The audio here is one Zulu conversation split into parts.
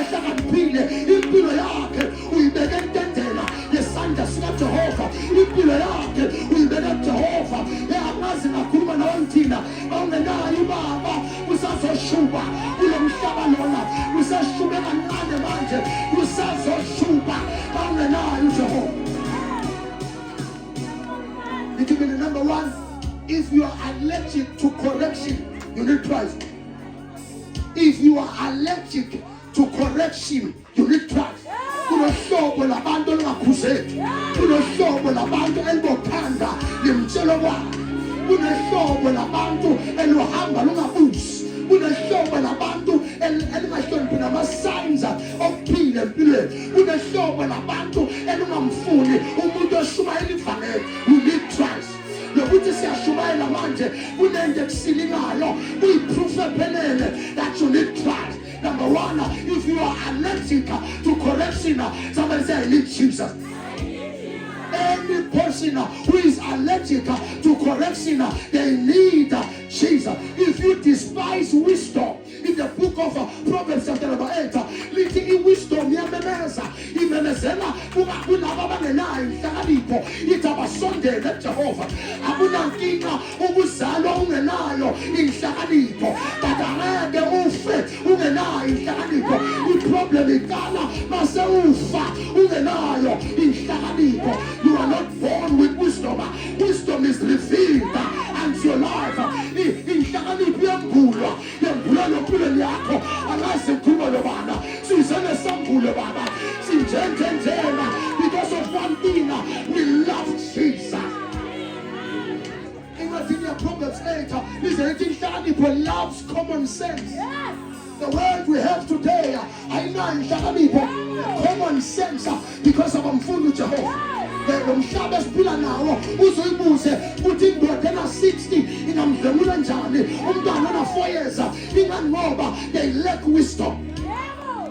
ehlakaniphile impilo yakhe uyibeke entendela yesandla sikaJehova. Impilo yakhe uyibeke Jehova. Angazi ngakhuluma nawe ngithina awungenayo ubaba usazoshuba kulo mhlaba lona, usashuba kancane manje, usazoshuba awungenayo Jehova. It will be the number one. If you are allergic to correction, you need Christ. If you are allergic to correction, you need Christ. Kunohlobo labantu olungakhuzeki, kunohlobo labantu elibokhanda limtshelo kwabo, kunohlobo labantu elohamba lungabusi, kunohlobo labantu elingahloniphi nama-signs okuphila empilweni, kunohlobo labantu elingamfuni umuntu oshumayela ivangeli. You need Christ. Lokuthi siyashumayela manje kunento ekusilingayo kuyiproof ephelele that you need Christ. Number one, if you are allergic to correction, somebody say, I need Jesus. Any person who is allergic to correction, they need Jesus. If you despise wisdom, in the book of Proverbs chapter number 8, lithi wisdom iyamemeza, imemezela kulabo abangenayo inhlakanipho, ithi abasondele kuJehova. Akunankinga ukuzalwa ungenayo inhlakanipho, but angeke ufe ungenayo inhlakanipho. Iproblem iqala mase ufa ungenayo inhlakanipho. You are not born with wisdom. Wisdom is revealed unto your life. Inhlakanipho yembulwa lompilweni yakho. Angazi ngikhuluma lobana sizele sambule baba sinjenjenjena because of one thing, we love Jesus. In Virginia, Proverbs 8, inhlakanipho loves common sense. The word we have today, common sense, because of umfundo Jehova. Lo mhlaba esiphila nawo uzoyibuze uthi indoda ena-60 ingamdlwengula njani umntwana ona-4 years, ingani ngoba they lack wisdom.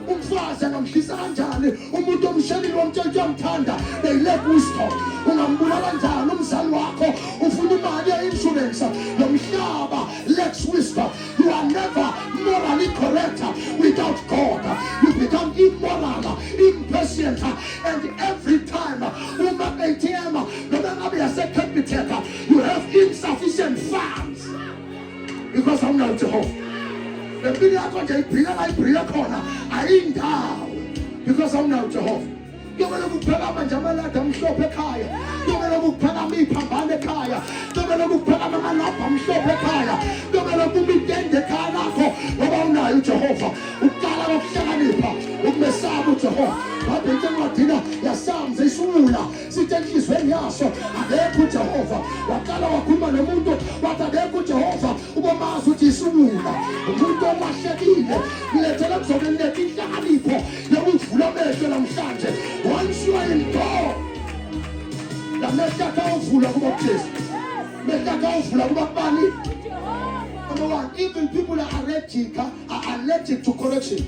Umfazi angamhlisa kanjani umuntu omshelile womtshela uyamthanda, they lack wisdom. Ungambulala kanjani umzali wakho ufuna imali ye-insurance, lo mhlaba lacks wisdom. You are never morally correct without God. You become immoral, impatient, and every time ATM, you have insufficient funds because I'm not Jehovah. The video because I'm not Jehovah. You're going to put up a Jamalata, I'm sure Pekaya. You're going to put up me Pambanekaya. You're going to put up a Manap, I'm sure Pekaya. You're going to put me Dende Kanako. Oh, now, Jehovah. Ukala of Shanipa, Umesabu Jehovah. But the General Yasam, the Sula, Sitan is very awesome. And they put Jehovah. Wakala Wakuma Mundo, what are they put Jehovah? Umasu Tisula, Mundo Mashadine, let us of the Shanipo, the Ufulamesh Sanje. Once you are in God, the Meshaka full of boxes, Meshaka full of money. Number one, even people are allergic to correction.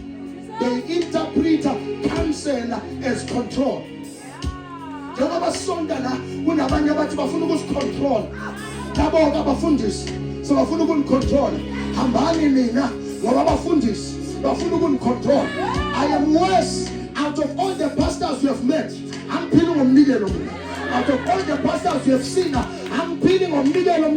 They interpret counsel as control. Njengoba sondana kunabanye abathi bafuna ukusicontrol. Nabo abafundisi so bafuna ukucontrol. Hambani mina ngoba abafundisi bafuna ukucontrol. I am worse out of all the pastors you have met. I'm peeling on Miguel. Out of all the pastors you have seen, I'm peeling on Miguel.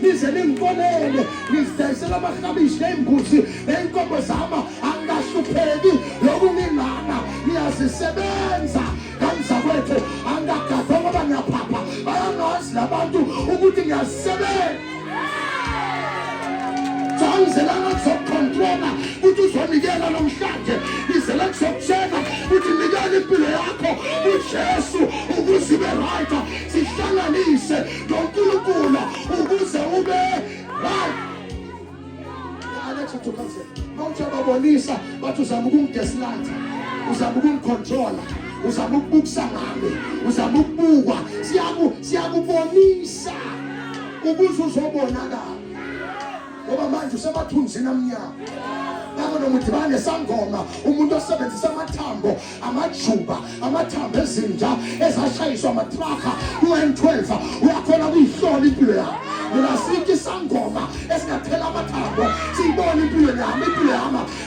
He's an inconel. He's the Salamahabish name Gusi. Then Komosama, and Ashupedi, Logumilana. He has a sevenza, Gansaweto, and Katomana Papa. I am not Slabantu, Ubuting as seven. Songs and lots of controller, which is on Miguel and on Shante. He's a lot of China, which is Miguel in Pileaco, which is who's the writer, Sishananise, Don Kulukula, who's the Ube, right? Alexa to concept. Mount Bonisa, but to Zamugum Gaslight, Uzamugum controller, Uzamuk Samami, Uzamuk Buwa, Siamu Bonisa, Ubusu Sobonaga. Oba manje sebathunzi namnyama ngakho nomudibane sangoma umuntu osebenzisa amathambo amajuba amathambo ezinja ezashayiswa amatraka u-N12 uyakhona ukuyihlola impilo yakho. Mina sithi sangoma esingathela amathambo siyibona impilo yami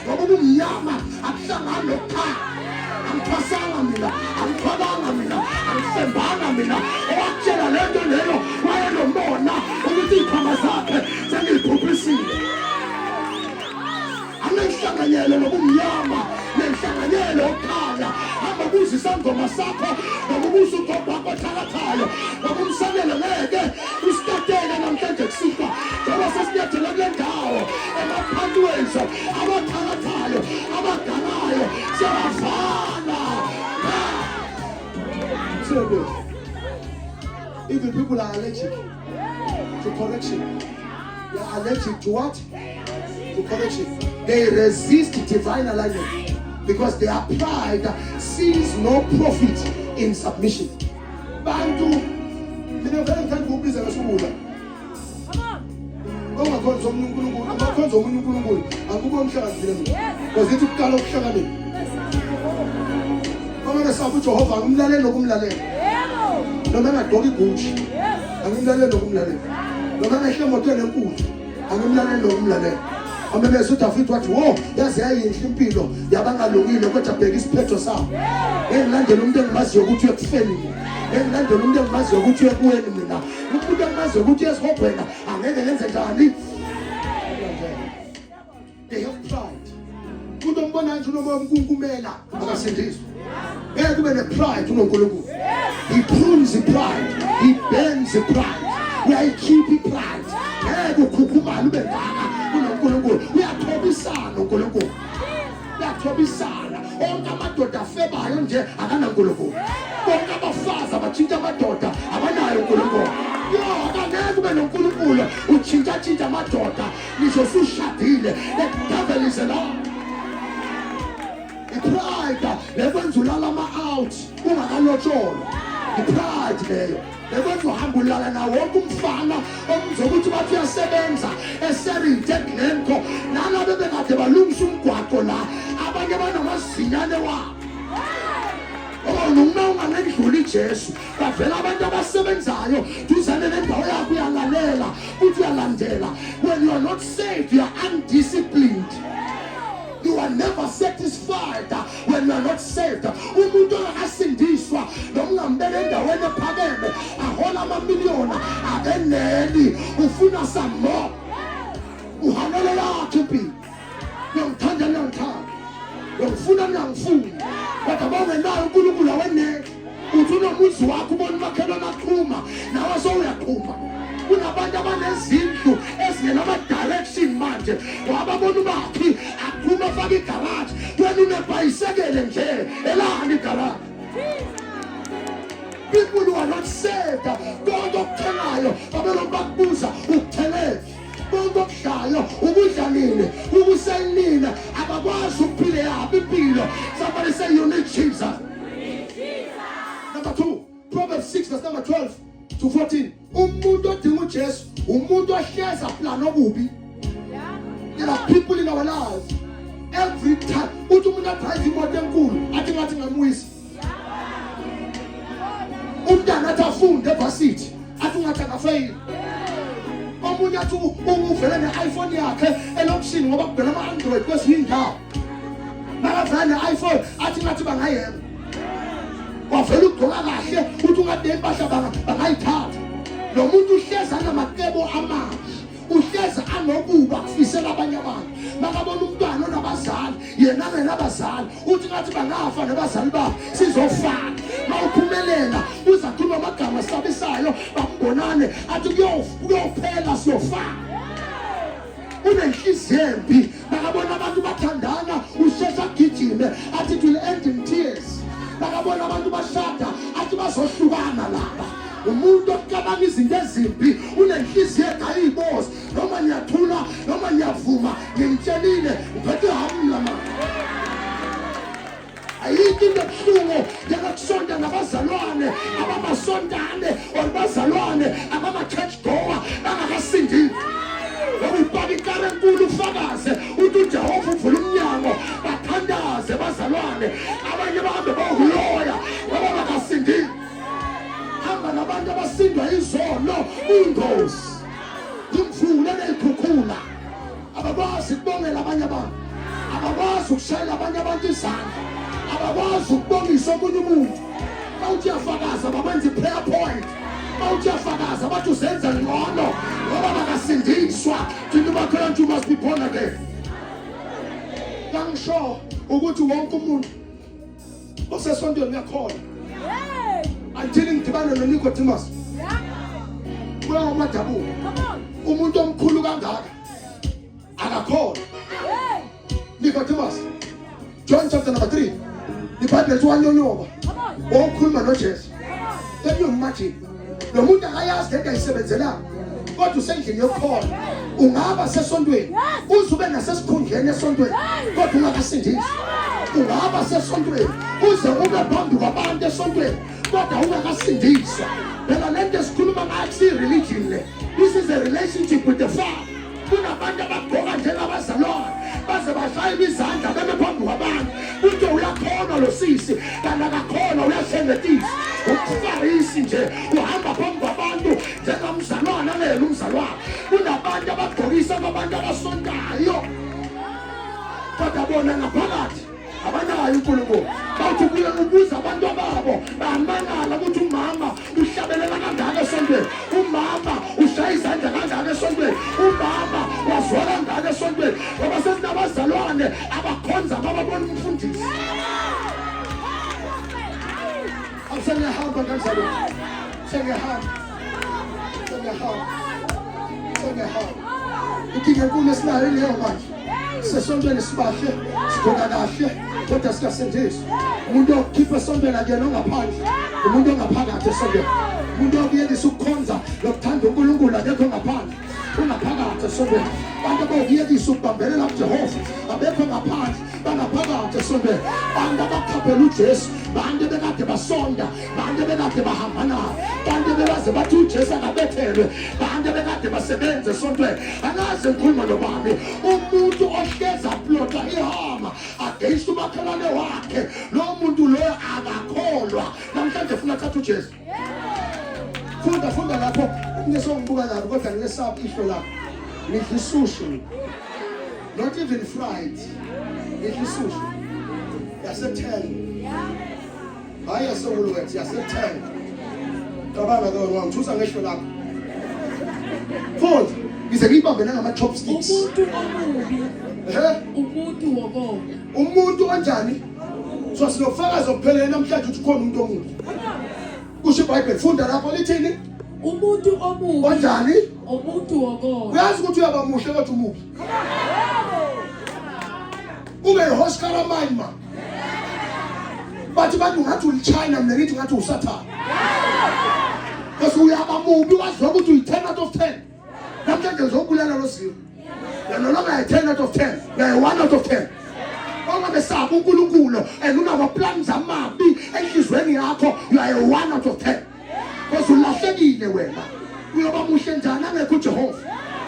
ngoba ubumnyama akuhlangani umnyama nenhlanganyelo okhanya hamba buza isangoma sakho noma ubuso ugobhakho thakathayo noma umsanele ngeke usitatele namhlanje kusihlwa ngoba sesinyathele kule ndawo ema-pathways abathakathayo abaganayo siyabafana. Even people are allergic to correction. They are allergic to what? To correction. They resist divine alignment because their pride sees no profit in submission. Bantu, mina vele ngithanda ukubiza ngesibula. Ongakhonza omunye uNkulunkulu, ongakhonza omunye uNkulunkulu, akukho umhlakazile mina. Because ithi ukuqala ukuhlakanipha. Uma ngesaba uJehova ngimlalele nokumlalela. Noma engadoko igushi, angimlalele nokumlalela. Noma engehle emotweni enkulu, angimlalele nokumlalela. Amemeza uDavid wathi, "Wo, yaze yayinhle impilo yabangalungile kodwa bheka isiphetho sawo. Engilandela umuntu engimaziyo ukuthi uyekufeni mina. Engilandela umuntu engimaziyo ukuthi uyekuweni mina. Umuntu engimaziyo ukuthi uyesihobhena, angeke ngenze njani?" They have pride. Umuntu ombona nje unomoya omkunkumela akasindiswa. Ngeke kube ne-pride uNkulunkulu. He prunes the pride. He bends the pride. Uyayikhipha i-pride. Ngeke ukhukhumale ube ngaka uNkulunkulu. Uyathobisana uNkulunkulu. Uyathobisana. Onke amadoda afebayo nje akanaNkulunkulu. Bonke abafazi abatshintsha amadoda abanayo uNkulunkulu. Akangeke ube noNkulunkulu utshintsha amadoda ngisho usushadile. The devil is a liar. Pride lekwenza ulala ama-out ungakalotsholo. I-pride leyo lekwenza uhamba ulala nawo wonke umfana omzokuthi bathi uyasebenza eseride Glencoe nalabo bekade balungisa umgwaqo la abanye banamazinyane wabo. Noma ungangendlula iJesu bavela abantu abasebenzayo duzane nendawo yakho uyalalela futhi uyalandela. When you are not saved, you are undisciplined. You are never satisfied when you are not saved. Umuntu akasindiswa nomngambele endaweni ephakeme ahola amamiliyoni akeneli ufuna some more. Uhanele yakhe impilo. Ngiyamthanda ngiyamthanda. Ngiyafuna ngiyafuna. Kodwa bangenayo uNkulunkulu awenele. Uthi unomuzi wakho ubona umakhelwane aqhuma nawe sowuyaqhuma. Kunabantu abanezindlu ezingenama-direction manje wababona ubakhi aphuma afake igaraji wena unebhayisekele nje elani igaraji. People who are not saved, konke okuthengayo babelokhu bakubuza ukuthenephi, konke okudlayo ukudla nini, ukusayinini, abakwazi ukuphila yabo impilo. Somebody say you need Jesus. Number 2, Proverbs 6 verse number 12 to 14. Umuntu odinga uJesu umuntu ohleza plan obubi. There are people in our lives every time uthi umuntu adrive imoto enkulu athi ngathi ngamwisi. Umntana athi afunde evarsity athi ngathi akafeyili. Omunye athi uvele ne-iPhone yakhe elokishini ngoba kugcwele ama-Android kwezinye indawo. Nakavela ne-iPhone athi ngathi bangayeka. Wavela ugqoka kahle uthi ungathi impahla bangayithatha. Lo muntu uhlezi anamakebo amabi, uhlezi anokuba kufisela abanye abantu. Makabona umntwana onabazali yena angenabazali uthi ngathi bangafa nabazali babo sizofana. Mawuphumelela uzakhuluma amagama asabisayo bambonane athi kuyophela siyofana. Unenhliziyo embi. Makabona abantu bathandana usheshe agijime athi it will end in tears. Makabona abantu bashada athi bazohlukana laba. Umuntu ocabanga izinto ezimbi unenhliziyo engayibozi. Noma niyathula noma niyavuma ngimtshelile ngiphethe hamla manje. Ayikho into ebuhlungu njengokusonda nabazalwane abamasontane or bazalwane abama-church goer bangakasindile. Ubaba ikara enkulu ufakaze uthi uJehova uvula umnyango bathandaze bazalwane abanye bahambe bayokuloya ngoba bakasindile. Hamba nabantu abasindwa izono ingozi imvula neyikhukhula abakwazi ukubongela abanye abantu, abakwazi ukushayela abanye abantu izandla, abakwazi ukubongisa omunye umuntu. Bawuthi uyafakaza babenza i-prayer point. Bawuthi uyafakaza bathi uzenza ngcono ngoba bakasindiswa. Thina bakholwa nje you must be born again. Ngangisho ukuthi wonke umuntu osesontweni uyakhona. Until ngidibane noNicodemus. Kuya ngomadabuko. Umuntu omkhulu kangaka akakhona. Nicodemus. John chapter number 3. iBhayibheli lithi wanyonyoba. Okhuluma noJesu. Can you imagine? Lo muntu akayazi ngeke ayisebenzela. Kodwa usendlini yokukholwa. Ungaba sesontweni. Uzube nasesikhundleni esontweni. Kodwa ungakasindisi. Ungaba sesontweni. Uze ube phambi kwabantu esontweni. Kodwa ungakasindiswa. Phela lento esikhuluma ngayo religion le. This is a relationship with the Father. Kunabantu abagqoka njengabazalwane baze bashayela izandla bebe phambi kwabantu. Uthi uyakhona lo sisi kanti akakhona uyasengethisa. Ukufarisi nje uhamba phambi kwabantu njengamzalwane alele umzalwane. Kunabantu abagqokisa abantu abasontayo kodwa bona ngaphakathi abanayo uNkulunkulu. Bathi kuye ubuza abantu ababo bamangala ukuthi umama uhlabelela kangaka esontweni. Umama ushaya izandla kangaka esontweni. Umama wazwa kangaka esontweni. Ngoba sesinabazalwane abakhonza bababona umfundisi. Sengiyahamba kanjalo. Sengiyahamba. Ikinga enkulu esinayo ileyo manje. Sesontweni sibahle, sigqoka kahle, kodwa sikasindiswa. Umuntu okhipha esontweni akuyena ongaphandle, umuntu ongaphakathi esontweni. Umuntu okuyekisa ukukhonza lokuthanda uNkulunkulu akekho ngaphandle, ungaphakathi esontweni. Abantu abokuyekisa ukubambelela kuJehova abekho ngaphandle, bangaphakathi esontweni. Abantu abakhaphela uJesu, bantu bekade basonda, bantu bekade bahamba naye, bantu bebaze bathi uJesu akabethelwe, bantu bekade basebenza esontweni. Angazi ngikhuluma nobani. Umuntu ohlezi aplota ihama against umakhelwane wakhe, lo muntu loyo akakholwa. Namhlanje ufuna thatha uJesu. Funda lapho. Ngisongibuka lapho kodwa nginesaphi ihlo lapho. Ngidla sushi. Not even fried. Ngidla sushi. Yase-10. Hayi yaseWoolworths, yase-10. Cabanga ke ngithusa ngesho lapho. Futhi ngize ngibambe ngama-chopsticks. Umuntu omubi. Umuntu wobona. Umuntu kanjani? So sinofakazi ophelele namhlanje ukuthi khona umuntu omubi. Kusho iBhayibheli funda lapho lithini? Umuntu omubi. Kanjani? Umuntu wobona. Uyazi ukuthi uyaba muhle kodwa umubi. Ube yiHoscar mine man. Bathi bantu ngathi uliChina mina ngithi ngathi uSathane. Bese uyaba mubi waziwa ukuthi uyi-10 out of 10. Namhlanje ngizokubulala lo Zio. No longer a 10 out of 10. You are a 1 out of 10. Ongamesaba uNkulunkulu and unamaplans amabi enhlizweni yakho, you are a 1 out of 10. Because ulahlekile wena. Uyoba muhle njani angekho uJehova?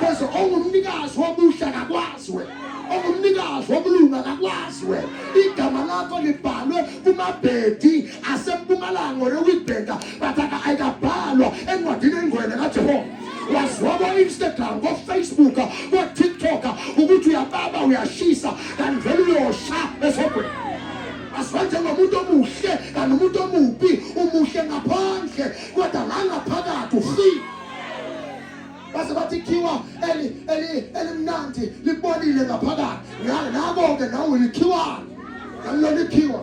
Because ongumnikazi wobuhle akakwazi wena. Ongumnikazi wobulunga akakwazi wena. Igama lakho libhalwe kumabhedi asempumalanga lokuibheka bathaka ayikabhalwa encwadini engcwele kaJehova. Waziwa ko-Instagram, ko-Facebook, ko-TikTok ukuthi uyababa uyashisa kanti vele uyosha esogwini. Asiwa njengomuntu omuhle kanti umuntu omubi umuhle ngaphandle kodwa ngaphakathi uhlile. Base bathi khiwa elimnandi libonile ngaphakathi. Nako-ke nawe ulikhiwane. Nami likhiwa.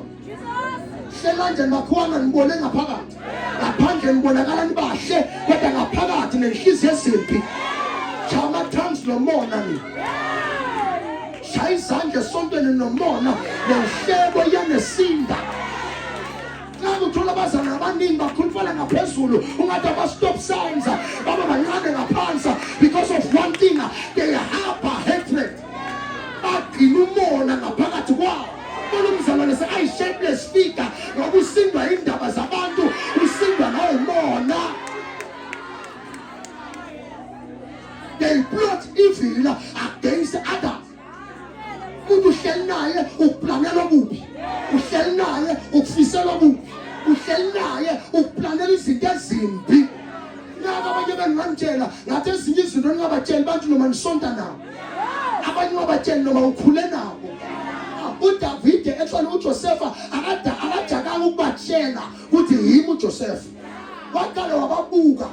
Hlela nje makhuwana nibone ngaphakathi. Ngaphandle nibonakala nibahle kodwa ngaphakathi nenhliziyo ezimbi. Chama tongues nomona ni. Shaya izandla esontweni nomona nenhlebo yanesinda. Nxa uthola abazana abaningi bakhuluphala ngaphezulu ungathi ama-stop signs baba bancane ngaphansi because of one thing, they harbor hatred. Bagcina umona ngaphakathi kwabo. Umzalwane ayi-shapeless figure ngoba usindwa indaba zabantu, usindwa nawumona. They plot evil against others. Umuntu uhleli naye ukuplanela okubi, uhleli naye ukufisela okubi, uhleli naye ukuplanela izinto ezimbi. Naka abanye bengangitshela ngathi ezinye izinto ningabatsheli bantu noma nisonta nabo, abanye wabatsheli noma ukhule nabo. uDavide actually uJosefa akajakanga ukubatshela ukuthi yimi uJosefa. Waqala wababuka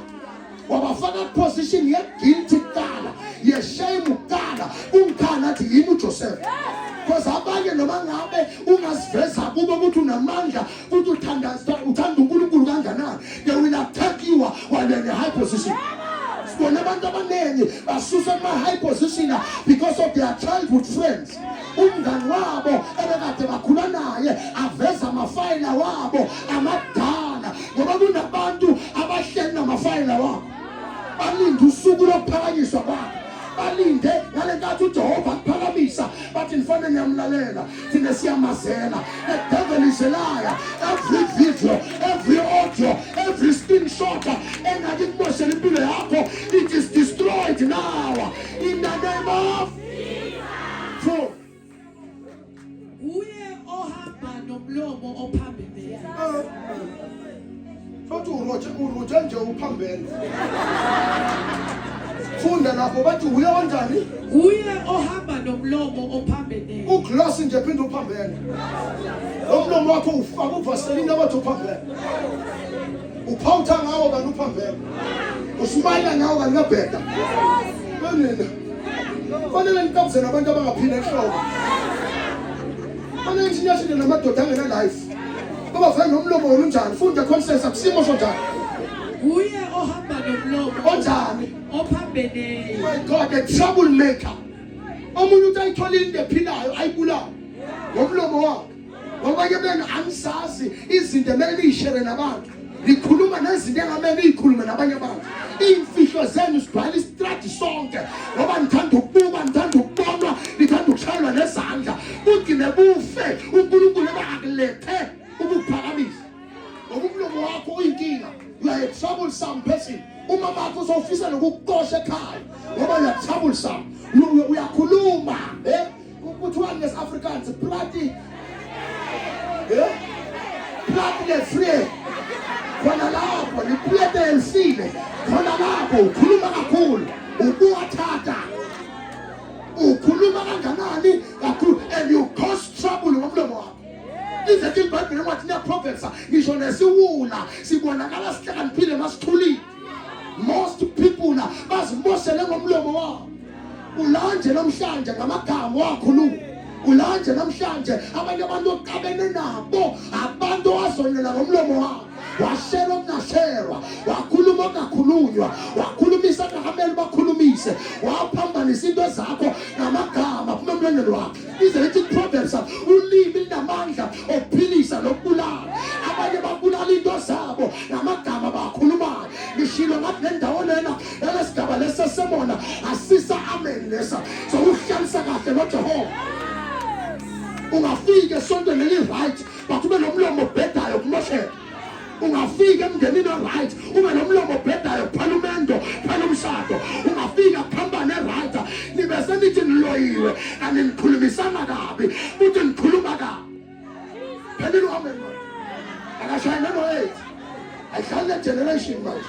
wabafaka position ye guilty kala ye shame kala unkhana athi yimi uJosefa. Because abanye noma ngabe ungaziveza kubo ukuthi unamandla ukuthi uthanda uNkulunkulu kanganani, they will attack you while you're in a high position. Sibona abantu abaningi basusa ema-high position because of their childhood friends. Umngani wabo ebekade bakhula naye aveza amafayila wabo amadala, ngoba kunabantu abahleli namafayila wabo balinde usuku lokuphakanyiswa kwabo, balinde ngale nkathi uJehova akuphakamisa bathi nifanele niyamlalela, thina siyamazela. The devil is a liar. Every video, every audio, every screenshot engathi kumoshela impilo yakho, it is destroyed now in the name of Jesus. Uye ohamba nomlomo ophambene. Futhi uroje nje uphambene. Funda lapho bathi uye kanjani? Uye ohamba nomlomo ophambene. Ugloss nje phinde uphambene. Lo mlomo wakho ufaka uvaseline abathi uphambene. Uphawutha ngawo kanti uphambene. Usmayila ngawo kanti ngabheda. Benina. Fanele nikabze nabantu abangaphila ehloko. Fanele nginyashile namadoda angena life. Ngoba vele nomlomo wona unjani? Funda consensus kusimo sonjani. Uye ohamba nomlomo Onjani? ophambene. My God, a troublemaker. Omunye uthi ayithola into ephilayo ayibulala ngomlomo wakhe. Ngoba ke bena angisazi izinto emele niyishere nabantu. Likhuluma nezinto engamele niyikhulume nabanye abantu. Iy'mfihlo zenu sigcwala isitradi sonke ngoba nithanda ukubuka, nithanda ukubonwa, nithanda ukushayelwa nezandla. Bugcine bufe uNkulunkulu ebakakulethe ukuphakamisa. Ngoba umlomo wakho uyinkinga. You are a troublesome person. Uma bakho uzofisa nokukuqosha ekhaya ngoba you are troublesome. Uyakhuluma kuthiwa ngesi-Afrikaans plati plati le-free. Khona lapho liplete elifile, khona lapho ukhuluma kakhulu, ubuwathatha, ukhuluma kanganani kakhulu, and you cause trouble ngomlomo wakho. Izethe iBhayibheli ngathi niyaprofesa ngisho nesiwula sibonakala sihlakaniphile masithulile. Most people bazimoshele ngomlomo wabo. Ulanje namhlanje ngamagama wakhuluma. Ulanje namhlanje abanye abantu oqabene nabo abantu wazonyela ngomlomo wabo. Washela okungasherwa, wakhuluma okungakhulunywa, wakhulumisa angahameli bakhulumise, waphambanisa into zakho ngamagama phuma emlonyeni wakho. Ize lithi Proverbs ulimi linamandla okuphilisa nokubulala. Abanye babulala into zabo ngamagama bakhulumayo. Ngishilo ngathi le ndawo lena elesigaba lesesemona asisa amen lesa. So uhlalisa kahle noJehova. Ungafika esontweni eli-right but ube nomlomo obhedayo kumoshela. Ungafika emndenini right ube nomlomo obhedayo phalumendo phalumshado. Ungafika phambane right nibe senithi niloyiwe kanti nikhulumisana kabi futhi nikhuluma kabi. Phelile uhambe manje. Akashayina no-8. Ayihlali le generation manje.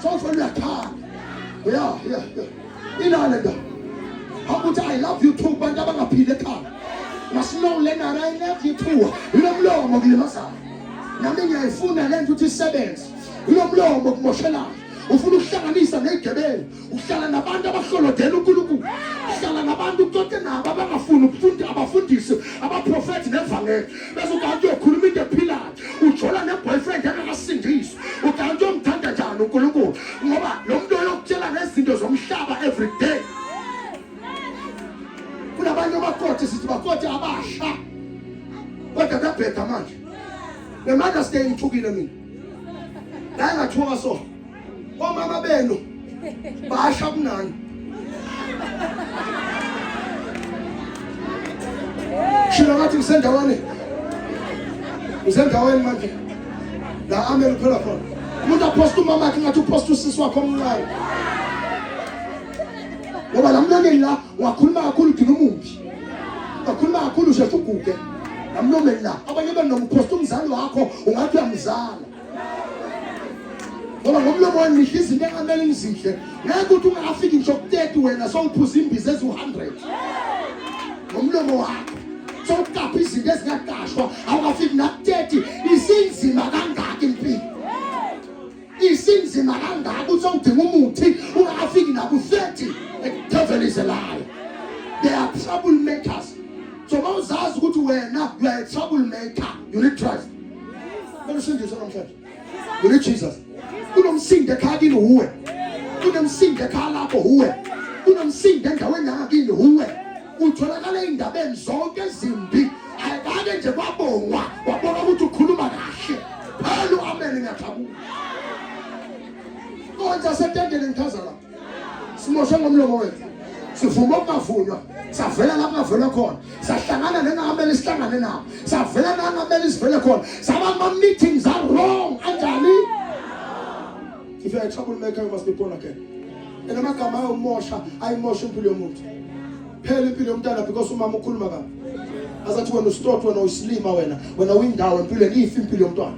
So for uyathanda. Yeah. Inale nda. Hakuthi I love you too bantu abangaphile ekhaya. Must know Leonard, I love you too. Unomlomo kulimazana. Nami ngiyayifuna le nto ukuthi isebenze. Unomlomo kumoshelayo. Ufuna ukuhlanganisa negebele. Uhlala nabantu abahlolodela uNkulunkulu. Uhlala nabantu konke nabo abangafuni ukufunda abafundisi, abaprofeti nevangeli. Bese ukanti uyokhuluma into ephilayo. Ujola neboyfriend akakasindiswa. Ukanti umthanda njani uNkulunkulu? Ngoba lo muntu oyokutshela ngezinto zomhlaba every day. Kunabanye amakoti sithi bakoti abasha. Kodwa kabheka manje. Le Mother's Day ngithukile mina. La ngathuka so. Omama benu basha kunani. Shilo ngathi ngisendaweni. Ngisendaweni manje. La amel phela khona. Umuntu aposta umama wakhe ngathi uposta usisi wakhe omncane. Ngoba la mlonyeni la wakhuluma kakhulu udina umumbi. Wakhuluma kakhulu ushethe uguge. La mlonyeni la abanye benomposta umzali wakho ungathi uyamzala. Ngoba ngomlomo wanihle izinto engamele ngizihle. Ngeke uthi ungafiki ngisho ku-30 wena sowuphuza imbiza ezi-100. Ngomlomo wakho. Sowukapha izinto ezingaqashwa awungafiki naku-30. Isinzima kangaka impilo. Isinzima kangaka uthi sowudinga umuthi ungafiki naku-30. The devil is a liar. They are troublemakers. So mawuzazi ukuthi wena you are a troublemaker, you need Christ. Belusindiswa namhlanje. You need Jesus. Kunomsindo ekhaya kini uwe. Kunomsindo ekhaya lapho uwe. Kunomsindo endaweni yakini uwe. Utholakala indabeni zonke ezimbi. Ayikade nje kwabongwa, wabona ukuthi ukhuluma kahle. Phela amen ngiyathabuka. Konke setendele ngithaza la. Simosha ngomlomo wethu. Sivuma ukuvunywa. Savela lapho ngavela khona. Sahlangana nengamele sihlangane nabo. Savela nengamele sivele khona. Saba ma meetings are wrong. Anjani? If you are a troublemaker, you must be born again. And amagama ayomosha, ayimosha impilo yomuntu. Phela impilo yomntana because umama ukhuluma kabi. Azathi wena ustot wena usilima wena windawo empilweni ifi impilo yomntwana.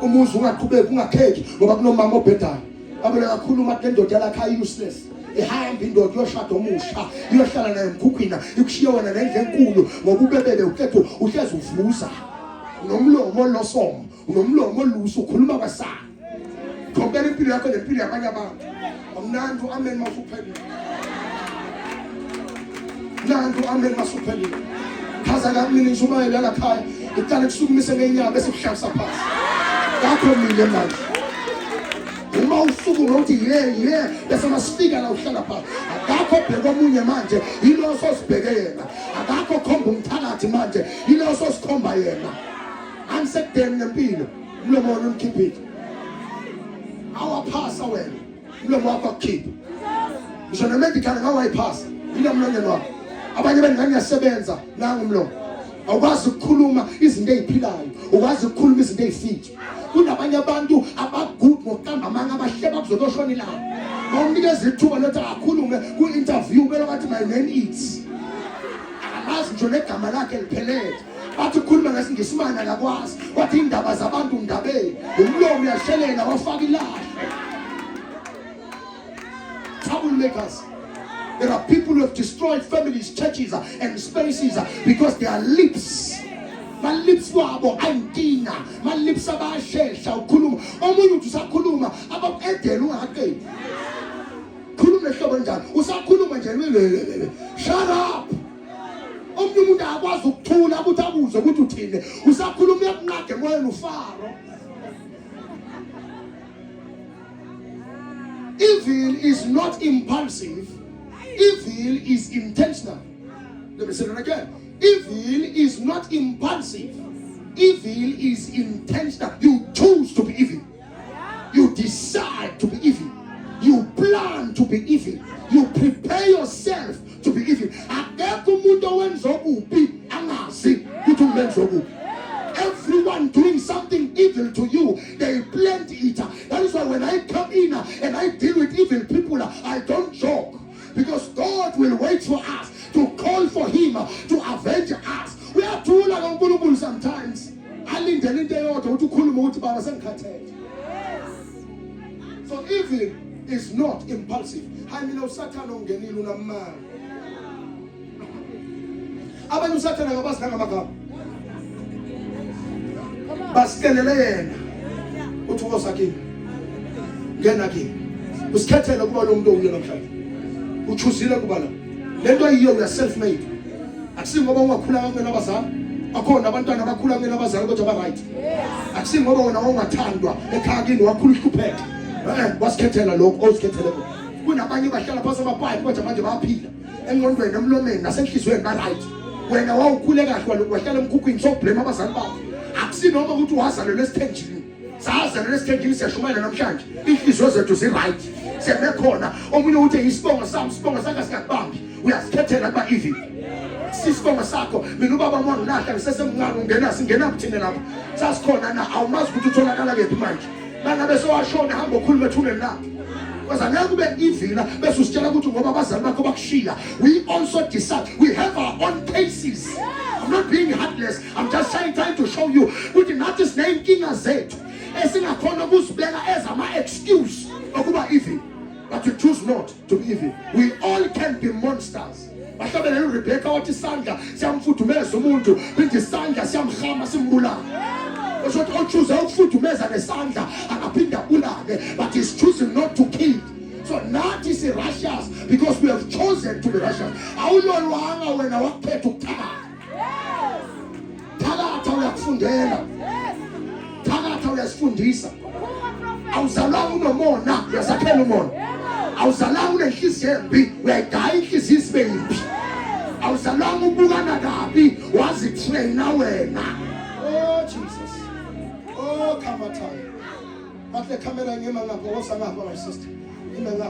Umuzi ungaqhubeki ungakheki ngoba kunomama obhedayo. Abele kakhuluma ngendoda yakhe useless. Ehamba indoda yoshada omusha iyohlala naye emkhukhwini ikushiya wena nendle enkulu ngoba ubebele uketho uhlezi uvuza nomlomo losomo nomlomo oluso ukhuluma kwasana. Compare impilo yakho nempilo yabanye abantu. Amnandi amen masuphelile. Nandu amen masuphelile. Chaza la mina ngishumayela la khaya iqala kusukumise ngenyanga bese kuhlabisa phansi. Yakho mina manje. Uma usuku ngokuthi bese masifika la uhlala phansi. Akakho bheka omunye manje yilo sosibheke yena. Akakho khomba umthakathi manje yilo sosikhomba yena. Angisekudeni nempilo umlomo wona umkhiphile. Awaphasa wena umlomo wakho akukhipha. Ngisho nemedical ngawayiphasa yilo mlonyeni wakho. Abanye bengani yasebenza nanga umlomo. Awukwazi ukukhuluma izinto eziphilayo, ukwazi ukukhuluma izinto ezifit. Kunabanye abantu abagood ngokuqamba amanga abahleba kuzoshona ilanga. Ngomnikeza ithuba lokuthi akakhulume ku-interview belo bathi my name is. Akazi nje negama lakhe liphelele. Bathi ukhuluma ngesimane akakwazi. Wathi indaba zabantu ndabeni. Umlomo uyashelela wafaka ilahle. Troublemakers. There are people who have destroyed families, churches, and spaces because their lips. My lips wabo ayinkinga. My lips abashesha ukhuluma. Omunye uthi usakhuluma abakudela ungaqedi. Khuluma ehlobo njani? Usakhuluma nje shut up. Omunye umuntu akwazi ukuthula ukuthi abuze ukuthi uthini. Usakhuluma uyakunqade moyeni ufaro. Evil is not impulsive. Evil is intentional. Let me say that again. Evil is not impulsive. Evil is intentional. You choose to be evil. You decide to be evil. You plan to be evil. You prepare yourself to be evil. Everyone doing something evil to you, they blend it. That is why when I come in and I deal with evil people, I don't joke. Because God will wait for us to call for Him to avenge us. We are too like sometimes. So evil is not impulsive. I mean, Satan on Geniluna man. Abanu Satan Abbas Namaka Baskelene Utuosaki Genaki Uskete of Balumdo Yellow. Uchuzile kubala lento ayiyo uya self made akusingoba ungakhula ngenabazali akhona abantwana abakhula ngenabazali kodwa ba right akusingoba wena ungathandwa ekhaya kini wakhula uhlupheke wasikhethela lokho osikhethele kunabanye bahlala phasa abaphayi kodwa manje bayaphila engqondweni emlomeni nasenhlizweni ba right wena wawukhule kahle wahlala emkhukhwini sokublame abazali bakho akusinoma ukuthi wazalelwe esithenjini sazalelwe esithenjini siyashumayela namhlanje inhliziyo zethu zi right sebekhona omunye uthi isibongo sami sibongo sakhe sikakubambi uyasikhethela kuba evil sisibongo sakho mina ubaba mwangilahla ngisesemncane ungena singena kuthina lapha sasikhona na awumazi ukuthi utholakala kephi manje mangabe sowashona hamba ukhulume ethuneni lakho because angeke kube evil bese usitshela ukuthi ngoba abazali bakho bakushiya. We also decide. We have our own cases. I'm not being heartless. I'm just trying to show you ukuthi nathi sinenkinga zethu esingakhona ukusibeka as ama excuse okuba evil. But you choose not to be evil. We all can be monsters. Bahlabele uRebecca wathi isandla siyamfudumeza umuntu, bithi isandla siyamhama simbulala. Uzothi ochoose ukufudumeza nesandla angaphinda bulale, but he's choosing not to kill. So not is righteous because we have chosen to be righteous. Awulolwanga wena wakhetha ukuthaba. uyakufundela, phakatha uyasifundisa. Awuzalanga unomona, uyasakhela umona. Awuzalanga unenhliziyo embi, uyayidaya inhliziyo isibe yimbi. Awuzalanga ubukana kabi, wazitraina wena. Oh Jesus. Oh Kamatha. Bahle camera ngema ngapho, osangapha my sister. Ina ngapho.